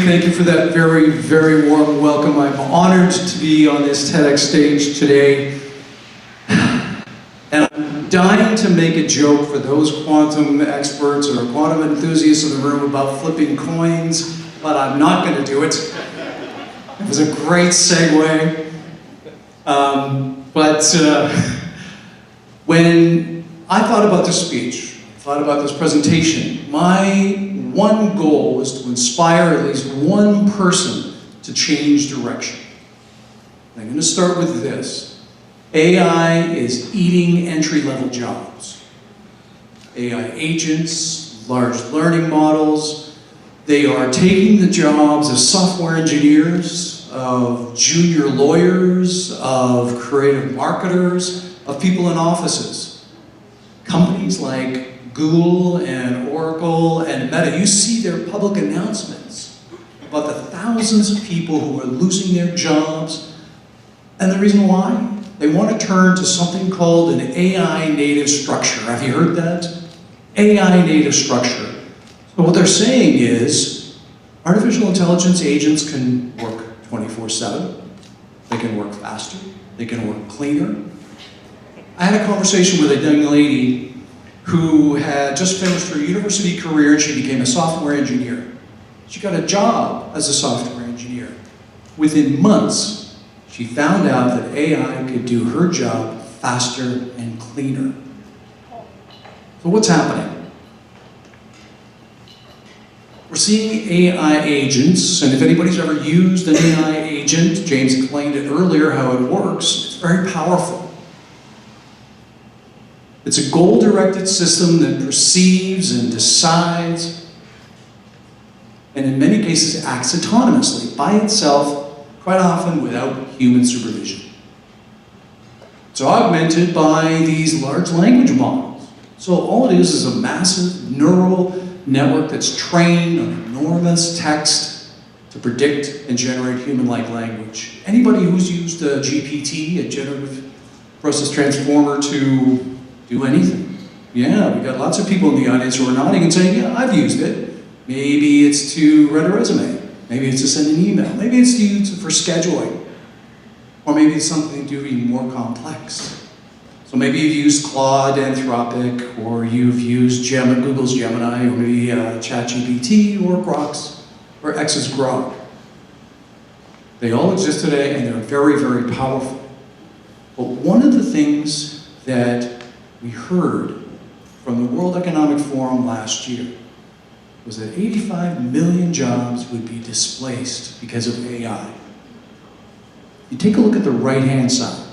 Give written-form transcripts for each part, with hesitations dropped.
thank you for that very, very warm welcome. I'm honored to be on this TEDx stage today. And I'm dying to make a joke for those quantum experts or quantum enthusiasts in the room about flipping coins, but I'm not going to do it. It was a great segue. When I thought about this speech, thought about this presentation, my one goal was to inspire at least one person to change direction. And I'm going to start with this. AI is eating entry-level jobs. AI agents, large learning models, they are taking the jobs of software engineers, of junior lawyers, of creative marketers, of people in offices. Companies like Google and Oracle and Meta, you see their public announcements about the thousands of people who are losing their jobs. And the reason why? They want to turn to something called an AI native structure. Have you heard that? AI native structure. So what they're saying is artificial intelligence agents can work 24/7. They can work faster. They can work cleaner. I had a conversation with a young lady who had just finished her university career and she became a software engineer. She got a job as a software engineer. Within months, she found out that AI could do her job faster and cleaner. So what's happening? We're seeing AI agents, and if anybody's ever used an AI agent, James explained it earlier how it works, it's very powerful. It's a goal-directed system that perceives and decides, and in many cases acts autonomously, by itself, quite often without human supervision. It's augmented by these large language models. So all it is a massive neural network that's trained on enormous text to predict and generate human-like language. Anybody who's used a GPT, a generative process transformer, to do anything? Yeah, we got lots of people in the audience who are nodding and saying, yeah, I've used it. Maybe it's to write a resume. Maybe it's to send an email. Maybe it's used for scheduling. Or maybe it's something to even more complex. So maybe you've used Claude, Anthropic, or you've used Google's Gemini, or maybe ChatGPT, or Grok's, or X's Grok. They all exist today, and they're very, very powerful. But one of the things that we heard from the World Economic Forum last year was that 85 million jobs would be displaced because of AI. You take a look at the right-hand side,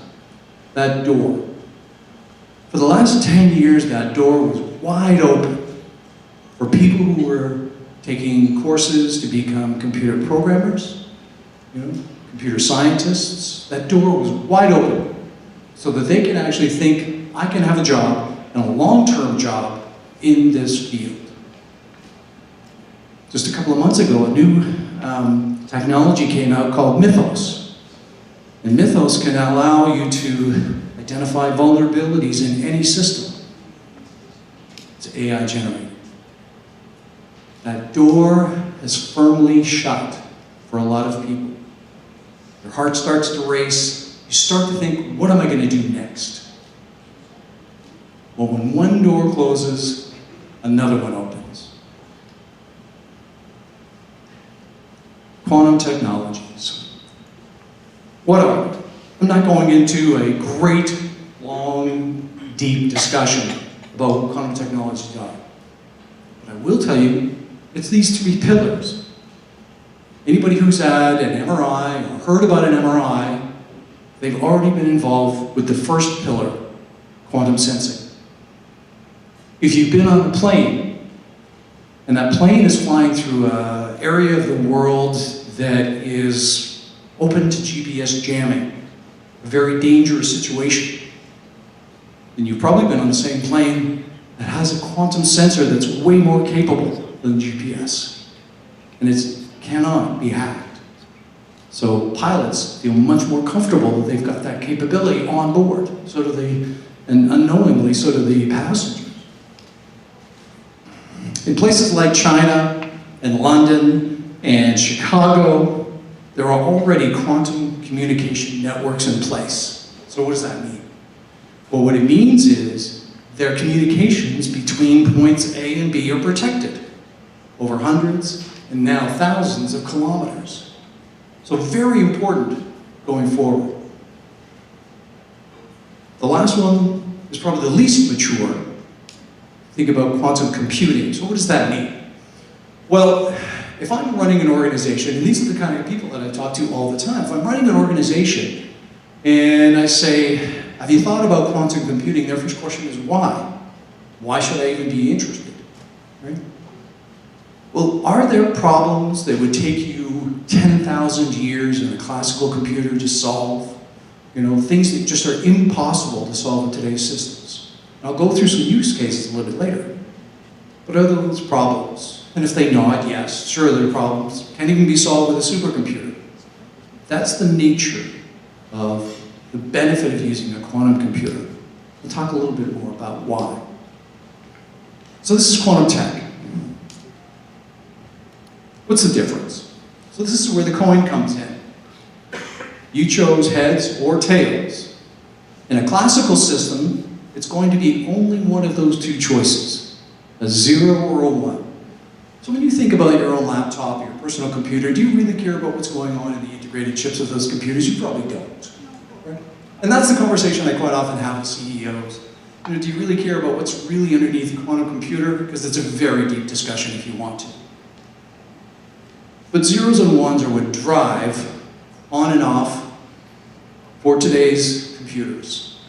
that door. For the last 10 years, that door was wide open for people who were taking courses to become computer programmers, computer scientists. That door was wide open so that they can actually think, I can have a job, and a long-term job, in this field. Just a couple of months ago, a new technology came out called Mythos. And Mythos can allow you to identify vulnerabilities in any system. It's AI generated. That door is firmly shut for a lot of people. Their heart starts to race. You start to think, what am I going to do next? Well, when one door closes, another one opens. Quantum technologies. What are they? I'm not going into a great, long, deep discussion about what quantum technologies are. But I will tell you, it's these three pillars. Anybody who's had an MRI or heard about an MRI, they've already been involved with the first pillar, quantum sensing. If you've been on a plane, and that plane is flying through an area of the world that is open to GPS jamming, a very dangerous situation, then you've probably been on the same plane that has a quantum sensor that's way more capable than GPS. And it cannot be hacked. So pilots feel much more comfortable that they've got that capability on board. So do they, and unknowingly, so do the passengers. In places like China and London and Chicago, there are already quantum communication networks in place. So what does that mean? Well, what it means is their communications between points A and B are protected over hundreds and now thousands of kilometers. So very important going forward. The last one is probably the least mature. Think about quantum computing. So what does that mean? Well, if I'm running an organization, and these are the kind of people that I talk to all the time, if I'm running an organization and I say, have you thought about quantum computing? Their first question is, why? Why should I even be interested? Right? Well, are there problems that would take you 10,000 years in a classical computer to solve? You know, things that just are impossible to solve in today's systems. And I'll go through some use cases a little bit later. But are those problems? And if they nod, yes, sure, there are problems. Can't even be solved with a supercomputer. That's the nature of the benefit of using a quantum computer. We'll talk a little bit more about why. So this is quantum tech. What's the difference? So this is where the coin comes in. You chose heads or tails. In a classical system, it's going to be only one of those two choices, a 0 or a 1. So when you think about your own laptop, your personal computer, do you really care about what's going on in the integrated chips of those computers? You probably don't. Right? And that's the conversation I quite often have with CEOs. You know, do you really care about what's really underneath a quantum computer? Because it's a very deep discussion if you want to. But zeros and ones are what drive on and off for today's computers.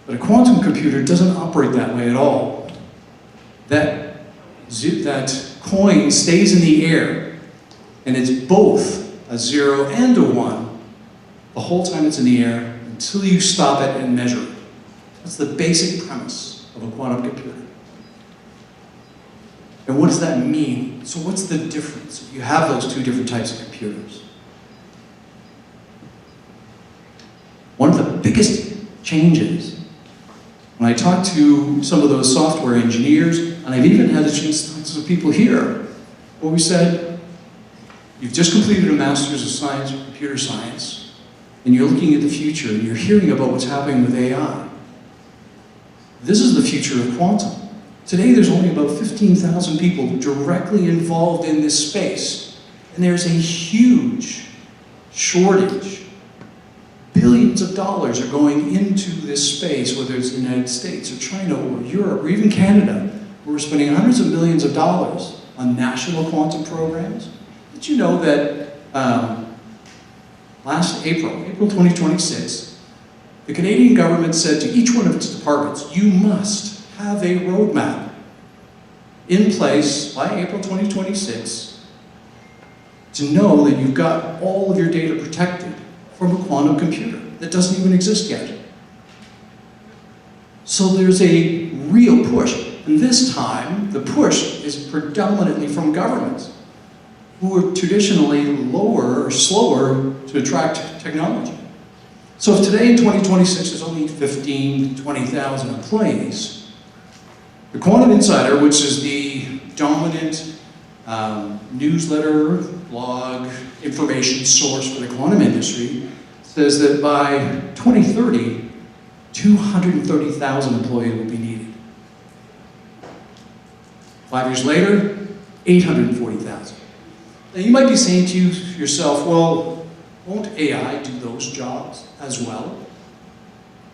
But a quantum computer doesn't operate that way at all. That coin stays in the air, and it's both a 0 and a 1 the whole time it's in the air until you stop it and measure it. That's the basic premise of a quantum computer. And what does that mean? So what's the difference if you have those two different types of computers? One of the biggest changes, when I talk to some of those software engineers, and I've even had a chance to talk to some people here, where we said, you've just completed a Master's of Science in Computer Science, and you're looking at the future, and you're hearing about what's happening with AI. This is the future of quantum. Today, there's only about 15,000 people directly involved in this space, and there's a huge shortage. Billions of dollars are going into this space, whether it's the United States or China or Europe or even Canada. We're spending hundreds of millions of dollars on national quantum programs. Did you know that last April 2026, the Canadian government said to each one of its departments, you must have a roadmap in place by April 2026 to know that you've got all of your data protected from a quantum computer that doesn't even exist yet. So there's a real push. And this time, the push is predominantly from governments, who are traditionally lower or slower to attract technology. So if today in 2026 there's only 15 to 20,000 employees, the Quantum Insider, which is the dominant newsletter, blog, information source for the quantum industry, says that by 2030, 230,000 employees will be needed. 5 years later, 840,000. Now you might be saying to yourself, well, won't AI do those jobs as well?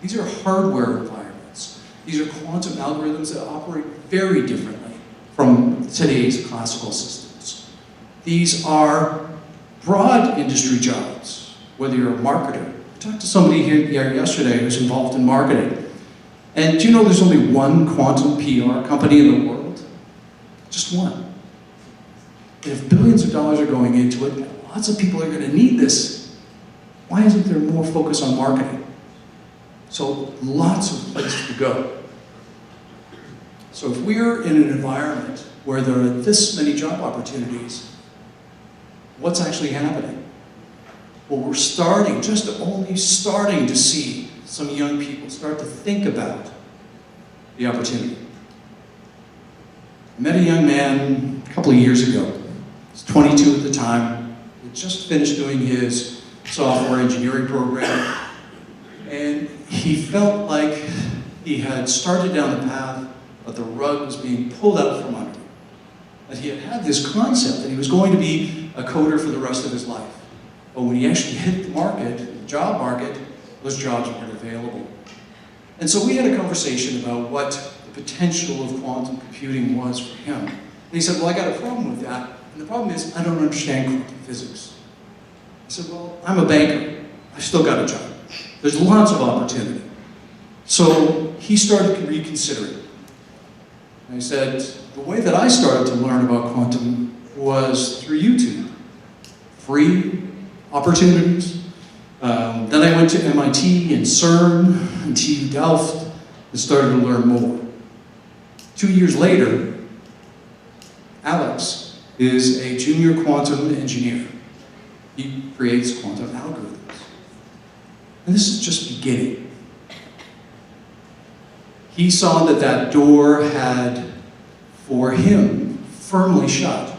These are hardware environments. These are quantum algorithms that operate very differently from today's classical systems. These are broad industry jobs, whether you're a marketer. I talked to somebody here yesterday who's involved in marketing. And do you know there's only one quantum PR company in the world? Just one. And if billions of dollars are going into it, lots of people are going to need this. Why isn't there more focus on marketing? So lots of places to go. So if we're in an environment where there are this many job opportunities, what's actually happening? Well, we're only starting to see some young people start to think about the opportunity. I met a young man a couple of years ago, was 22 at the time. He had just finished doing his software engineering program. And he felt like he had started down the path, but the rug was being pulled out from under him. That he had had this concept that he was going to be a coder for the rest of his life. But when he actually hit the market, the job market, those jobs weren't available. And so we had a conversation about what the potential of quantum computing was for him. And he said, well, I got a problem with that. And the problem is, I don't understand quantum physics. I said, well, I'm a banker. I still got a job. There's lots of opportunity. So he started reconsidering. And I said, the way that I started to learn about quantum was through YouTube. Free opportunities. Then I went to MIT and CERN and TU Delft and started to learn more. 2 years later, Alex is a junior quantum engineer. He creates quantum algorithms. And this is just beginning. He saw that that door had, for him, firmly shut.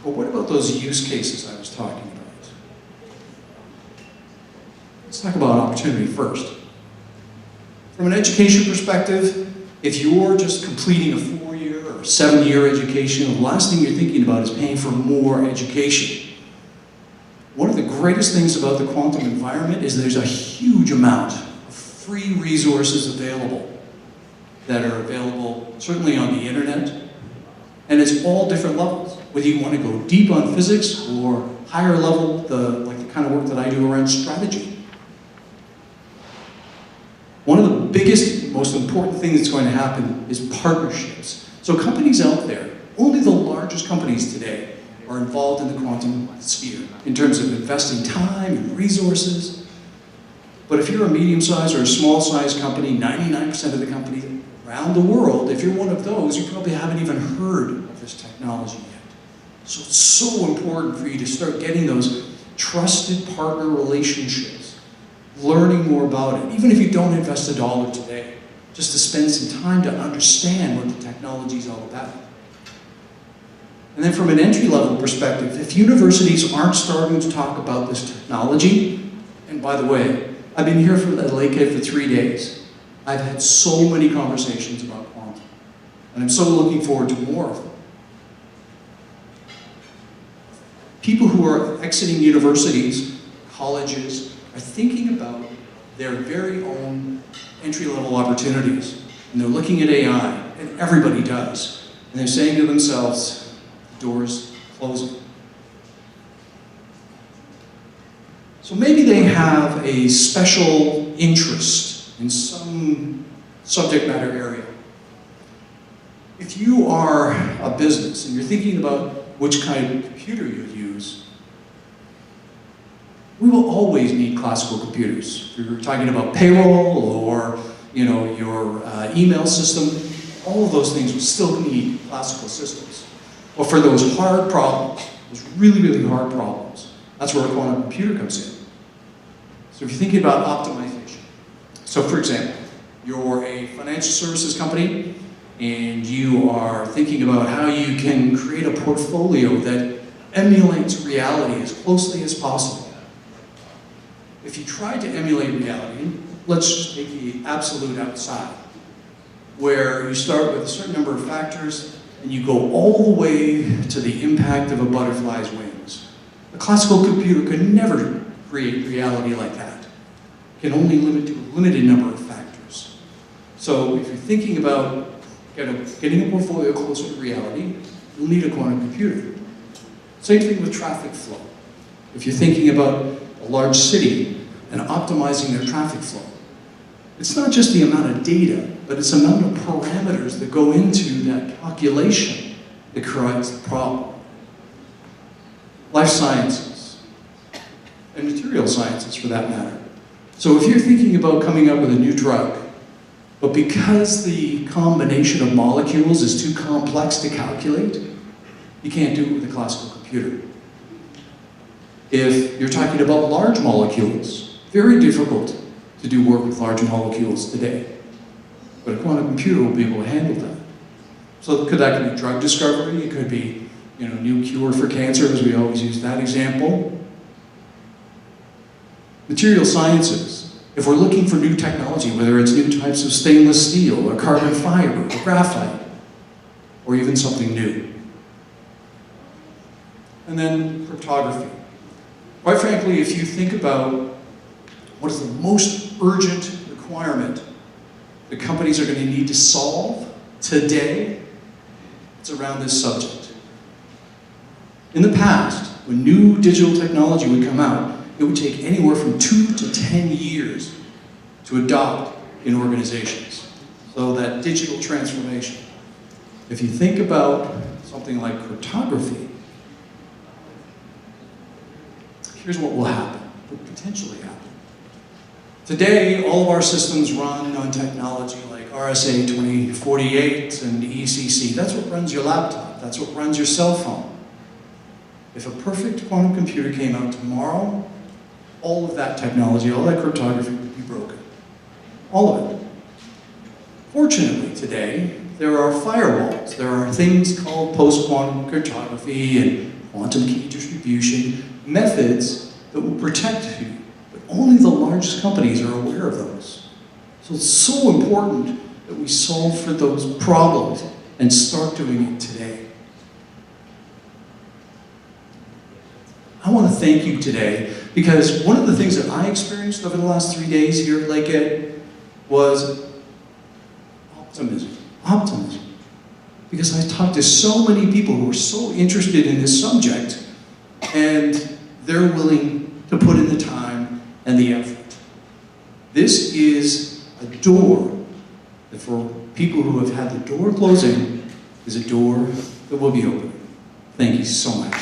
But what about those use cases I was talking about? Let's talk about opportunity first. From an education perspective, if you're just completing a 4-year or 7-year education, the last thing you're thinking about is paying for more education. One of the greatest things about the quantum environment is there's a huge amount of free resources available that are available certainly on the internet, and it's all different levels. Whether you want to go deep on physics or higher level, like the kind of work that I do around strategy. One of the biggest, most important things that's going to happen is partnerships. So companies out there, only the largest companies today are involved in the quantum sphere in terms of investing time and resources. But if you're a medium-sized or a small-sized company, 99% of the companies around the world, if you're one of those, you probably haven't even heard of this technology yet. So it's so important for you to start getting those trusted partner relationships, learning more about it, even if you don't invest $1 today, just to spend some time to understand what the technology is all about. And then from an entry-level perspective, if universities aren't starting to talk about this technology, and by the way, I've been here at Lakehead for 3 days. I've had so many conversations about quantum, and I'm so looking forward to more of them. People who are exiting universities, colleges, are thinking about their very own entry-level opportunities. And they're looking at AI, and everybody does. And they're saying to themselves, the door's closing. So maybe they have a special interest in some subject matter area. If you are a business and you're thinking about which kind of computer you use, we will always need classical computers. If you're talking about payroll or your email system, all of those things will still need classical systems. But for those hard problems, those really, really hard problems, that's where a quantum computer comes in. So if you're thinking about optimization, so for example, you're a financial services company and you are thinking about how you can create a portfolio that emulates reality as closely as possible. If you try to emulate reality, let's just take the absolute outside, where you start with a certain number of factors and you go all the way to the impact of a butterfly's wings. A classical computer could never create reality like that. It can only limit to a limited number of factors. So if you're thinking about getting a portfolio closer to reality, you'll need a quantum computer. Same thing with traffic flow. If you're thinking about a large city and optimizing their traffic flow, it's not just the amount of data, but it's the amount of parameters that go into that calculation that creates the problem. Life sciences, and material sciences for that matter. So if you're thinking about coming up with a new drug, but because the combination of molecules is too complex to calculate, you can't do it with a classical computer. If you're talking about large molecules, very difficult to do work with large molecules today. But a quantum computer will be able to handle that. So that could be drug discovery, it could be, new cure for cancer, as we always use that example. Material sciences. If we're looking for new technology, whether it's new types of stainless steel or carbon fiber or graphite, or even something new. And then cryptography. Quite frankly, if you think about what is the most urgent requirement that companies are going to need to solve today, it's around this subject. In the past, when new digital technology would come out, it would take anywhere from 2 to 10 years to adopt in organizations. So that digital transformation. If you think about something like cryptography, here's what will happen, what could potentially happen. Today, all of our systems run on technology like RSA 2048 and ECC. That's what runs your laptop. That's what runs your cell phone. If a perfect quantum computer came out tomorrow, all of that technology, all that cryptography would be broken. All of it. Fortunately, today, there are firewalls. There are things called post-quantum cryptography and quantum key distribution, methods that will protect you. But only the largest companies are aware of those. So it's so important that we solve for those problems and start doing it today. I want to thank you today because one of the things that I experienced over the last 3 days here at Lakehead was optimism. Optimism. Because I talked to so many people who are so interested in this subject and they're willing to put in the time and the effort. This is a door that for people who have had the door closing is a door that will be open. Thank you so much.